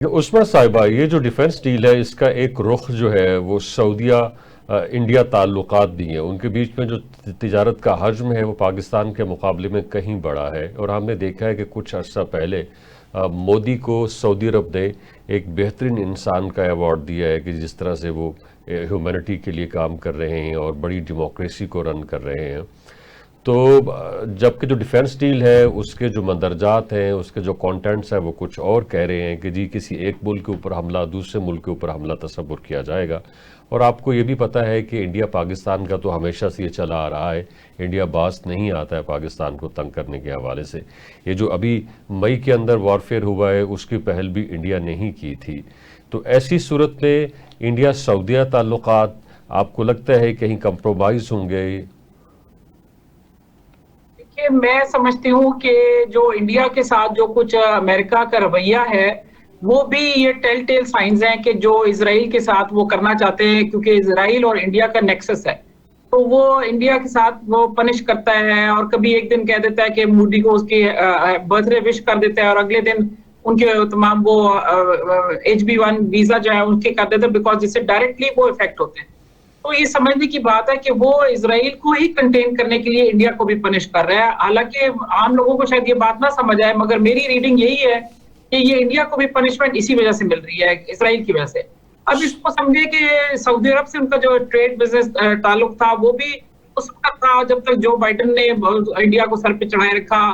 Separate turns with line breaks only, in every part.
उस्मा साहिबा, ये जो डिफेंस डील है इसका एक रुख जो है वो सऊदीया इंडिया ताल्लुकात भी है। उनके बीच में जो तिजारत का हजम है वो पाकिस्तान के मुकाबले में कहीं बड़ा है। और हमने देखा है कि कुछ अर्सा पहले मोदी को सऊदी अरब ने एक बेहतरीन इंसान का अवार्ड दिया है कि जिस तरह से वो ह्यूमैनिटी के लिए काम कर रहे हैं और बड़ी डेमोक्रेसी को रन कर रहे हैं। तो जबकि जो डिफेंस डील है उसके जो मंदरजात हैं, उसके जो कंटेंट्स हैं वो कुछ और कह रहे हैं कि जी किसी एक मुल्क के ऊपर हमला, दूसरे मुल्क के ऊपर हमला तस्वुर किया जाएगा। और आपको ये भी पता है कि इंडिया पाकिस्तान का तो हमेशा से ये चला आ रहा है, इंडिया बास नहीं आता है पाकिस्तान को तंग करने के हवाले से। ये जो अभी मई के अंदर वॉरफेयर हुआ है उसकी पहल भी इंडिया ने ही की थी। तो ऐसी सूरत में इंडिया सऊदीया ताल्लुकात आपको लगता है कहीं कंप्रोमाइज होंगे?
मैं समझती हूँ कि जो इंडिया के साथ जो कुछ अमेरिका का रवैया है वो भी ये टेल टेल साइंस हैं कि जो इजराइल के साथ वो करना चाहते हैं, क्योंकि इजराइल और इंडिया का नेक्सस है। तो वो इंडिया के साथ वो पनिश करता है और कभी एक दिन कह देता है कि मोदी को उसकी बर्थडे विश कर देता है और अगले दिन उनके तमाम वो HB1 वीजा जो है उनके कर देते हैं, बिकॉज जिससे डायरेक्टली वो इफेक्ट होते हैं। तो ये समझने की बात है कि वो इजराइल को ही कंटेन करने के लिए इंडिया को भी पनिश कर रहा है। हालांकि आम लोगों को शायद ये बात ना समझ आए, मगर मेरी रीडिंग यही है कि ये इंडिया को भी पनिशमेंट इसी वजह से मिल रही है, इजराइल की वजह से। अब इसको समझे कि सऊदी अरब से उनका जो ट्रेड बिजनेस ताल्लुक था वो भी उस वक्त था जब तक जो बाइडेन ने इंडिया को सर पे चढ़ाए रखा।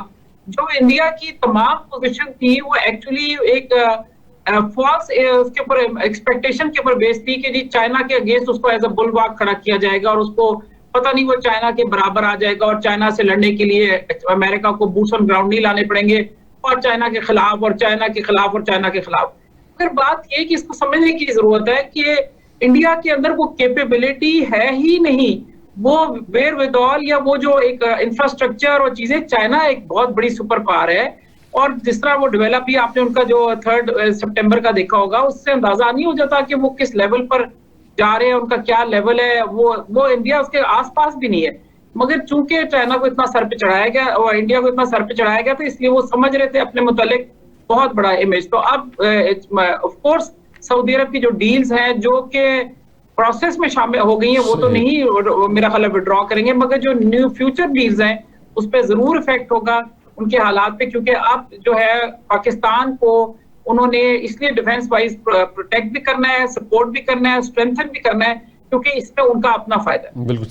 जो इंडिया की तमाम पोजीशन थी वो एक्चुअली एक फॉल्स उसके ऊपर एक्सपेक्टेशन के ऊपर बेस्ड थी कि जी चाइना के अगेंस्ट उसको एज अ बुलवाक खड़ा किया जाएगा और उसको पता नहीं वो चाइना के बराबर आ जाएगा और चाइना से लड़ने के लिए अमेरिका को बूट्स ऑन ग्राउंड नहीं लाने पड़ेंगे और चाइना के खिलाफ और चाइना के खिलाफ और चाइना के खिलाफ। फिर बात ये कि इसको समझने की जरूरत है कि इंडिया के अंदर वो कैपेबिलिटी है ही नहीं, वो वेयर विदॉल या वो जो एक इंफ्रास्ट्रक्चर और चीजें, चाइना एक बहुत बड़ी सुपर पावर है और जिस तरह वो डेवलप ही आपने उनका जो 3 सितंबर का देखा होगा उससे अंदाजा नहीं हो जाता कि वो किस लेवल पर जा रहे हैं, उनका क्या लेवल है। वो इंडिया उसके आसपास भी नहीं है, मगर चूंकि चाइना को इतना सर पे चढ़ाया गया और इंडिया को इतना सर पे चढ़ाया गया तो इसलिए वो समझ रहे थे अपने मुतालिक बहुत बड़ा इमेज। तो अब ऑफ कोर्स सऊदी अरब की जो डील्स हैं जो कि प्रोसेस में शामिल हो गई हैं वो तो नहीं मेरा ख्याल है विड्रॉ करेंगे, मगर जो न्यू फ्यूचर डील्स हैं उस पर जरूर इफेक्ट होगा उनके हालात पे, क्योंकि अब जो है पाकिस्तान को उन्होंने इसलिए डिफेंस वाइज प्रोटेक्ट भी करना है, सपोर्ट भी करना है, स्ट्रेंथन भी करना है, क्योंकि इसमें उनका अपना फायदा है।
बिल्कुल।